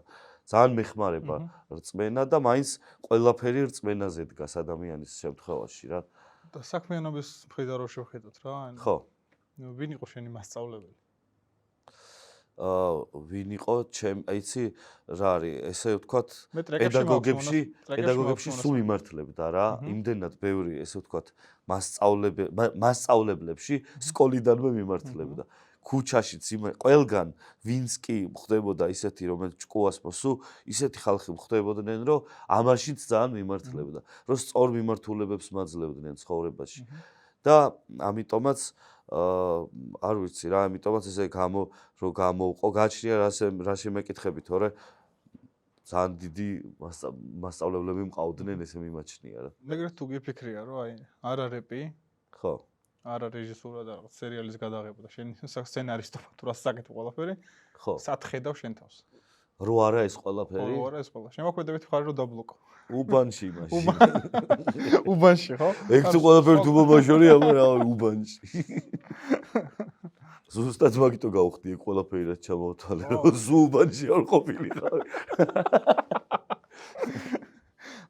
Speaker 2: ძალიან მეხმარება რწმენა და მაინც ყველაფერი რწმენაზე დგას ადამიანის შემთხვევაში რა.
Speaker 1: და საქმიანობის მხრიდან რო შევხედოთ რა.
Speaker 2: ხო.
Speaker 1: ვინ იყო შენი მასწავლებელი?
Speaker 2: ვინ იყო აიცი რა არის, ესე ვთქვათ, პედაგოგებში სულ იმართლებდა რა, იმდენად ბევრი, ესე ვთქვათ, მასწავლებლებში სკოლიდანვე მიმართლებდა. ქუჩაშიც ყველგან ვინც კი ხდებოდა ისეთი, რომელიც ჭკუას მოსუ, ისეთი ხალხი ხდებოდნენ, რომ ამაშიც ძალიან მიმართლებდა, რომ სწორ მიმართულებებს მაძლევდნენ ცხოვრებაში. და ამიტომაც არ ვიცი რა, ამიტომაც ესე რომ გამოვყო, გაჩნია რა შემეკითხები, თორე ძალიან დიდი მასწავლებლები მყავდნენ, ესე მიმაჩნია რა.
Speaker 1: ეგრეთ თუ გიფიქრია, რომ აი არა რეპი,
Speaker 2: ხო.
Speaker 1: არა რეჟისურა და რაღაც სერიალის გადაღება და შენ სცენარისტობა თუ რას საკეთებ ყველაფერი,
Speaker 2: ხო.
Speaker 1: სათხედავ შენ თავს.
Speaker 2: რო არა ეს ყველაფერი?
Speaker 1: რო არა ეს ყველა. შემოქმედებით ხარ რომ დაბლოკო.
Speaker 2: უბანში მაშინ.
Speaker 1: უბანში ხო?
Speaker 2: ეგ თუ ყველაფერი თუ მომაშორია, რა უბანში. ზუსტად მაგითო გავხდი ეგ ყველაფერი რაც ჩამოვთვალე, რომ უბანში არ ყოფილიყავი.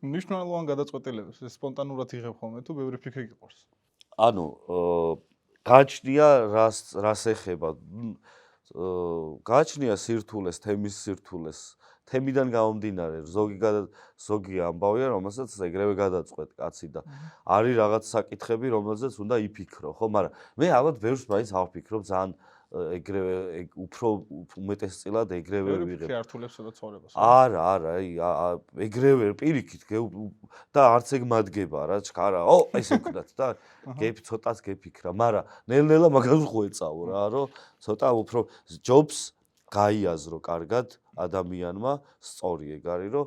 Speaker 1: მნიშვნელოვან გადაწყვეტილებებს სპონტანურად იღებ ხოლმე თუ ბევრი ფიქრი გიყვარს?
Speaker 2: ანუ გააჩნია რას ეხება. გააჩნია სირთულეს, თემის სირთულეს. თემიდან გამომდინარე, ზოგი ამბავია, რომელსაც ეგრევე გადაწყვეტ კაცი და არის რაღაც საკითხები, რომელზეც უნდა იფიქრო, ხო, მაგრამ მე ალბათ ბევრს მაინც ავფიქრობ, ძალიან ეგრევე უფრო უმეტესწილად ეგრევე ვიღებ.
Speaker 1: შეართულებს და ცხოვრებას.
Speaker 2: არა, ეგრევე პირიქით და არც ეგ მადგება რა, ჩქარა. ესე ვქნათ და ცოტაც გეფიქრა, მაგრამ ნელ-ნელა მაგას ღვეწავ რა, რომ ცოტა უფრო ჯობს გაიაზრო კარგად ადამიანმა, სწორი ეგ არის, რომ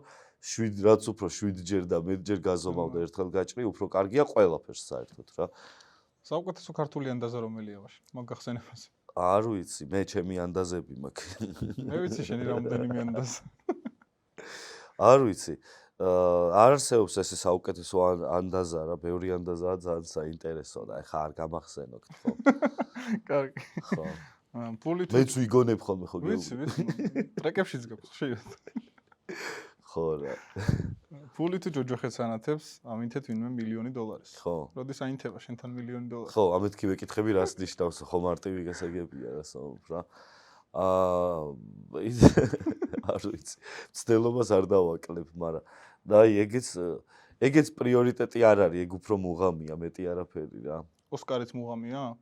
Speaker 2: რაც უფრო 7ჯერ და მეტჯერ გაზომავდა ერთხელ გაჭრი, უფრო კარგია ყველაფერს საერთოდ რა.
Speaker 1: საუკეთესო ქართული ანდაზა რომელია ვაშ? მაგახსენებას.
Speaker 2: არ ვიცი, მე ჩემი ანდაზები მაქვს.
Speaker 1: მე ვიცი შენი რამდენიმე ანდაზა.
Speaker 2: არ ვიცი. არ არსებობს ესე საუკეთესო ანდაზა რა, ბევრი ანდაზაა ძალიან საინტერესო და ეხა არ გამახსენოთ ხო.
Speaker 1: კარგი.
Speaker 2: ხო.
Speaker 1: პული თუ
Speaker 2: მეც ვიგონებ ხოლმე ხო
Speaker 1: ვიცი, ტრეკებშიც გაქვს შეიძლება.
Speaker 2: ხო რა.
Speaker 1: პული თუ ჯოჯოხეთს ანათებს, ამინთეთ ვინმე $1,000,000.
Speaker 2: ხო.
Speaker 1: როდის აინთება შენთან $1,000,000?
Speaker 2: ხო, ამეთქი ვეკითხები რას ნიშნავს, ხო მარტივი გასაგებია რა საუბრობ რა. არ ვიცი. ცდელობას არ დავაკლებ, მაგრამ და აი ეგეც პრიორიტეტი არ არის, ეგ უფრო მუღამია, მეტი არაფერი რა.
Speaker 1: ოსკარიც მუღამია?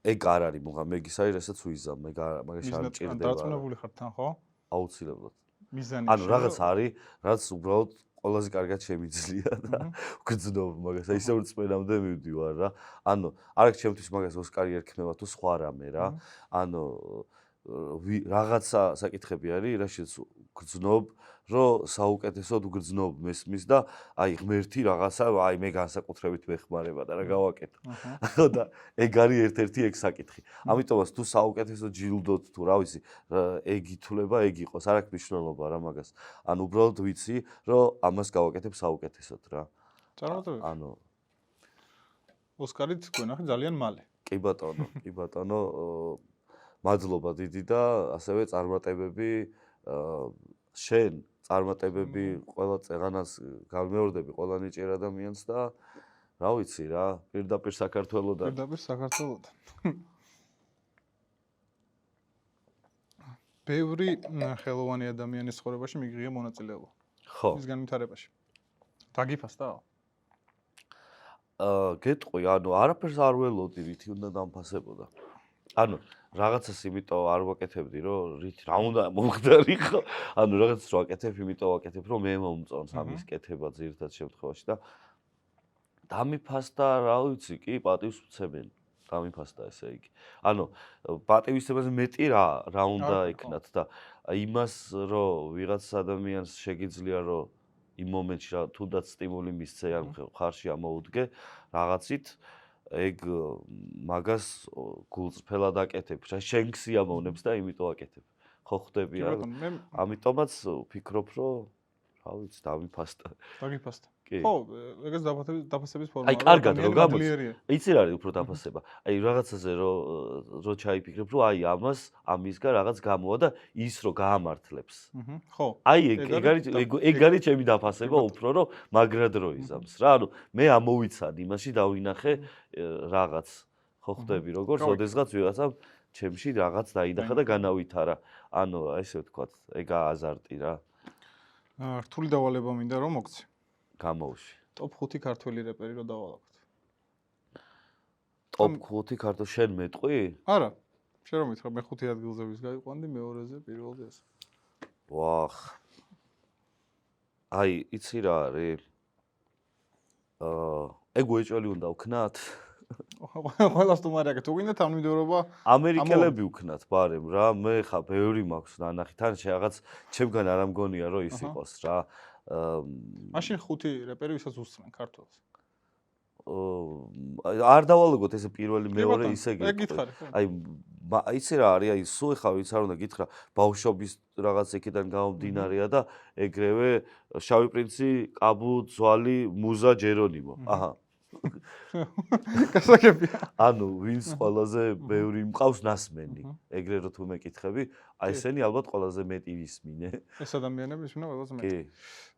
Speaker 2: ეგ არ არის მუღამი, ეგ ის არის, რასაც ვიზამ, მაგაში არ მჭირდება.
Speaker 1: დარწმუნებული ხარ თან, ხო?
Speaker 2: აუცილებლად.
Speaker 1: მიზანი.
Speaker 2: ანუ რაღაც არის, რაც უბრალოდ ყველაზე კარგად შემიძლია და გძნობ მაგას. აი ისე რწმენამდე მივდივარ რა. ანუ არ აქვს ჩემთვის მაგას ოსკარი ერქმევა თუ სხვა რამე რა. ანუ რაღაცა საკითხები არის, რაშიც გძნობ, რომ საუკეთესოდ გძნობ მესმის და აი ღმერთი რაღაცა, აი მე განსაკუთრებით მეხმარება და რა გავაკეთო. ხო და ეგ არის ერთ-ერთი ეგ საკითხი. ამიტომაც თუ საუკეთესო ჯილდოთ თუ რა ვიცი, ეგ ითვლება, ეგ იყოს, არ აქვს მნიშვნელობა რა მაგას. ანუ უბრალოდ ვიცი, რომ ამას გავაკეთებ საუკეთესოდ რა.
Speaker 1: წარმატებები.
Speaker 2: ანუ
Speaker 1: ოსკარით გვენახი ძალიან მალე.
Speaker 2: კი ბატონო, მადლობა დიდი და ასევე წარმატებები შენ წარმატებები ყველა წეღანას გამეორდები ყველა ნიჭიერ ადამიანს და რა ვიცი რა პირდაპირ საქართველოსთან
Speaker 1: ბევრი ხელოვანი ადამიანის ცხოვრებაში მიიღია მონაწილეობა.
Speaker 2: ხო.
Speaker 1: მის განვითარებაში. დაგიფასდა?
Speaker 2: გეტყვი, ანუ არაფერს არ ველოდი, რითი უნდა დამფასებოდა. ანუ რაღაცას იმიტომ არ ვაკეთებდი, რომ რითი რა უნდა მომხდარიყო. ანუ რაღაცას რო ვაკეთებ, იმიტომ ვაკეთებ, რომ მე მომწონს ამის კეთება ძირითად შემთხვევაში და დამიფასდა, რა ვიცი, კი, პატივს ვცემენ. დამიფასდა ესე იგი. ანუ პატივისცემაზე მეტი რა უნდა ეკნათ და იმას, რომ ვიღაც ადამიანს შეგიძლია, რომ იმ მომენტში თუნდაც სტიმული მისცე ან ხარში ამოუდგე რაღაცით ეგ მაგას გულწრფელად აკეთებ. შენ ქსიამოვნებს და იმიტომ აკეთებ. ხო ხვდები რა. ამიტომაც ვფიქრობ, რომ რა ვიცი, დამიფასდა.
Speaker 1: დაგიფასდა.
Speaker 2: კი.
Speaker 1: ხო, ეგეც დაფასების ფორმა.
Speaker 2: აი კარგად რო გამოც. იცი რა არის უფრო დაფასება. აი რაღაცაზე რო ჩაიფიქრებ, რომ აი ამისგან რაღაც გამოვა და ის რო გაამართლებს.
Speaker 1: ხო.
Speaker 2: აი ეგ არის ჩემი დაფასება უფრო რომ მაგრად რო იზამს რა. ანუ მე ამოვიცან იმაში დავინახე რაღაც. ხო ხვდები როგორ, ოდესღაც ვიღაცამ ჩემში რაღაც დაინახა და განავითარა. ანუ ესე ვთქვათ, ეგაა აზარტი რა.
Speaker 1: რთული დავალება მინდა რომ მოგცი.
Speaker 2: გამოვში.
Speaker 1: ტოპ 5 ქართველი რეპერი რო დავალაგოთ.
Speaker 2: ტოპ 5 ქართველი შენ მეტყვი?
Speaker 1: არა. შენ რომ მითხრა მე 5 ადგილზე ვის გაიყვანდი, მეორეზე, პირველზე ეს.
Speaker 2: ვახ. აი, იცი რა არის? ეგ უეჭველი უნდა ვქნათ?
Speaker 1: ყველას თუმარია, თუ გინდა თანმიმდევრობა
Speaker 2: ამერიკელები ვქნათ ბარემ რა, მე ხა ბევრი მაქვს ნანახი, თან რაღაც ჩემგან არ ამგონია რომ ის იყოს რა.
Speaker 1: მაშინ 5 რეპერი ვისაც უსწრენ ქართულს.
Speaker 2: არ დავალაგოთ ესე პირველი მეორე ისე
Speaker 1: გითხარი.
Speaker 2: აი იცი რა არის, აი სულ ხა ვიც არ უნდა გითხრა, ბავშვობის რაღაც ეკიდან გამომდინარეა და ეგრევე შავი პრინცი, კაბუ, ძვალი, მუზა, ჯერონიმო. აჰა.
Speaker 1: გასაგებია.
Speaker 2: ანუ ვინც ყველაზე ბევრი მყავს ნასმენი. ეგრე რო თუ მეკითხები, აი ესენი ალბათ ყველაზე მეტი ვისმინე.
Speaker 1: ეს ადამიანები ვისმინა ყველაზე მეტი.
Speaker 2: კი.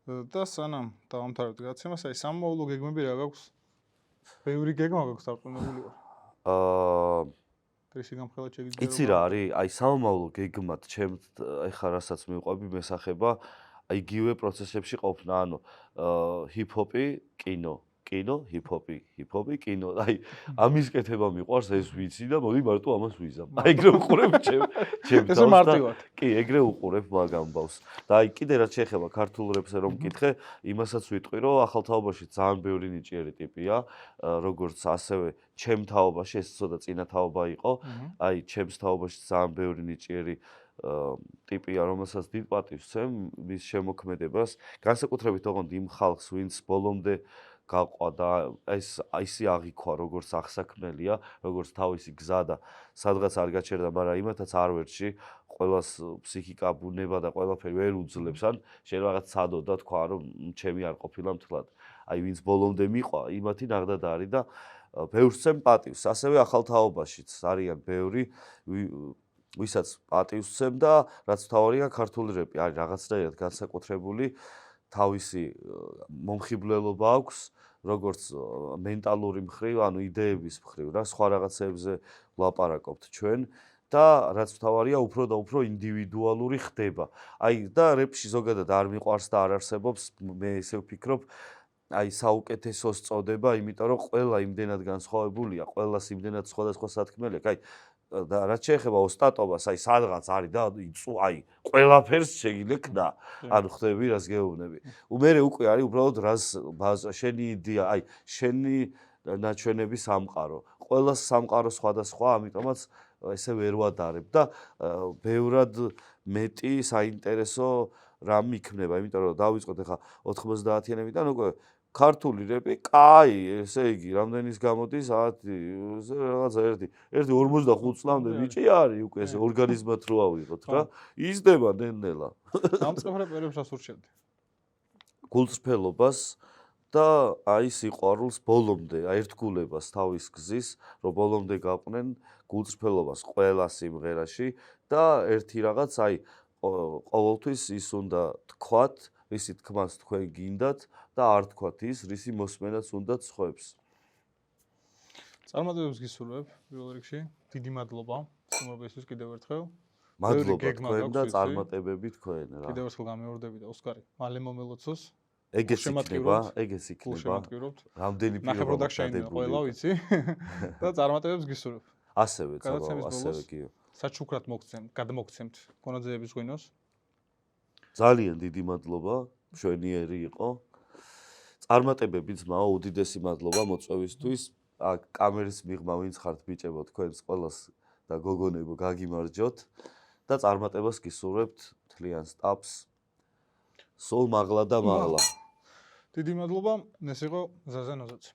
Speaker 1: და სანამ დავამთავრებთ გადაცემას, აი სამომავლო გეგმები რა გაქვს? ბევრი გეგმა გაქვს დარწმუნებული ვარ. ტრისი გამხელად შეგიძლია.
Speaker 2: იცი რა არის? აი სამომავლო გეგმად ჩემ ეხა რასაც მივყვები მესახება, აი იგივე პროცესებში ყოფნა, ანუ ჰიპ-ჰოპი, კინო კინო, ჰიპ-ჰოპი, კინო. აი, ამის კეთება მიყვარს, ეს ვიცი და მოდი მარტო ამას ვიზამ. აი, ეგრე უყურებ ჩემ
Speaker 1: ესე მარტივად.
Speaker 2: კი, ეგრე უყურებ მაგ ამბავს. და აი, კიდე რაც შეეხება ქართულ რეპზე რომ მკითხე, იმასაც ვიტყვი, რომ ახალ თაობაში ძალიან ბევრი ნიჭიერი ტიპია, როგორც ასევე ჩემ თაობაში, ეს ცოტა წინა თაობა იყო. აი, ჩემს თაობაში ძალიან ბევრი ნიჭიერი ტიპია, რომელსაც დიდ პატივს ვცემ მის შემოქმედებას, განსაკუთრებით ოღონდ იმ ხალხს, ვინც ბოლომდე გაყვა და ისე აღიქვა, როგორც აღსაქმელია, როგორც თავისი გზა და სადღაც არ გაჩერდა, მაგრამ იმათაც არ ვერჩი, ყველას ფსიქიკა, ბუნება და ყველაფერი ვერ უძლებს, ან შენ რაღაც ცადო და თქვა, რომ ჩემი არ ყოფილა მთლად. აი, ვინც ბოლომდე მიყვა, იმათი ნახდად არის და ბევრს ვცემ პატივს. ასევე ახალ თაობაშიც არიან ბევრი ვისაც პატივს ვცემ და რაც მთავარია ქართული რეპი არის რაღაცნაირად განსაკუთრებული თავისი მომხიბვლელობა აქვს როგორც მენტალური მხრივ, ანუ იდეების მხრივ რა სხვა რაღაცებზე ვლაპარაკობთ ჩვენ და რაც მთავარია უფრო და უფრო ინდივიდუალური ხდება. აი და რეპში ზოგადად არ მიყვარს და არ არსებობს, მე ესე ვფიქრობ, აი საუკეთესოს წოდება, იმიტომ რომ ყველა იმდენად განსხვავებულია, ყველას იმდენად სხვადასხვა სათქმელი აქვს. აი და რაც შეეხება ოსტატობას, აი სადღაც არის და აი ყველაფერს შეგიძლია ქნა. ანუ ხდები რას გეუბნები. მე უკვე არის უბრალოდ რას შენი იდეა, აი შენი ნაჩვენები სამყარო. ყველას სამყარო სხვადასხვა, ამიტომაც ესე ვერ ვადარებ და ბევრად მეტი საინტერესო რამ იქნება, იმიტომ რომ დავიწყოთ ახლა 90-იანებიდან უკვე ქართული რეპი, კაი, ესე იგი, რამდენის გამოდის, რაღაცა 1-45 წლამდე ბიჭი არის უკვე ესე ორგანიზმად რო ავიღოთ რა. იზრდება ნელ-ნელა.
Speaker 1: ამწყებ რეპერებს რას ურჩევდი?
Speaker 2: გულწრფელობას და აი სიყვარულს ბოლომდე, ერთგულებას თავის გზის, რომ ბოლომდე გაყვნენ გულწრფელობას ყველა სიმღერაში და ერთი რაღაც აი ყოველთვის ის უნდა თქვათ, რისი თქმას თქვენ გინდათ და არ თქვათ ის, რისი მოსმენაც უნდათ სხვებს.
Speaker 1: წარმატებებს გისურვებ პირველ რიგში. დიდი მადლობა სტუმრობისთვის კიდევ ერთხელ.
Speaker 2: მადლობა თქვენ და წარმატებები თქვენ რა.
Speaker 1: კიდევ ერთხელ გამეორდები და ოსკარი მალე მომელოცოს.
Speaker 2: ეგეც იქნება. რამდენი
Speaker 1: პირობა გადებული. ყველა ვიცი. და წარმატებებს გისურვებ.
Speaker 2: ასევე გიო.
Speaker 1: საჩუქრად გადმოგცემთ გონაძეების ღვინოს.
Speaker 2: ძალიან დიდი მადლობა, მშვენიერი იყო. წარმატებები ძმაო, უდიდესი მადლობა მოწვევისთვის. კამერის მიღმა ვინც ხართ ბიჭებო, თქვენს ყველას და გოგონებო გაგიმარჯოთ და წარმატებას გისურვებთ მთლიან სტაფს. სულ მაღლა და მაღლა.
Speaker 1: დიდი მადლობა, ეს იყო ზაზა ნოზაძე.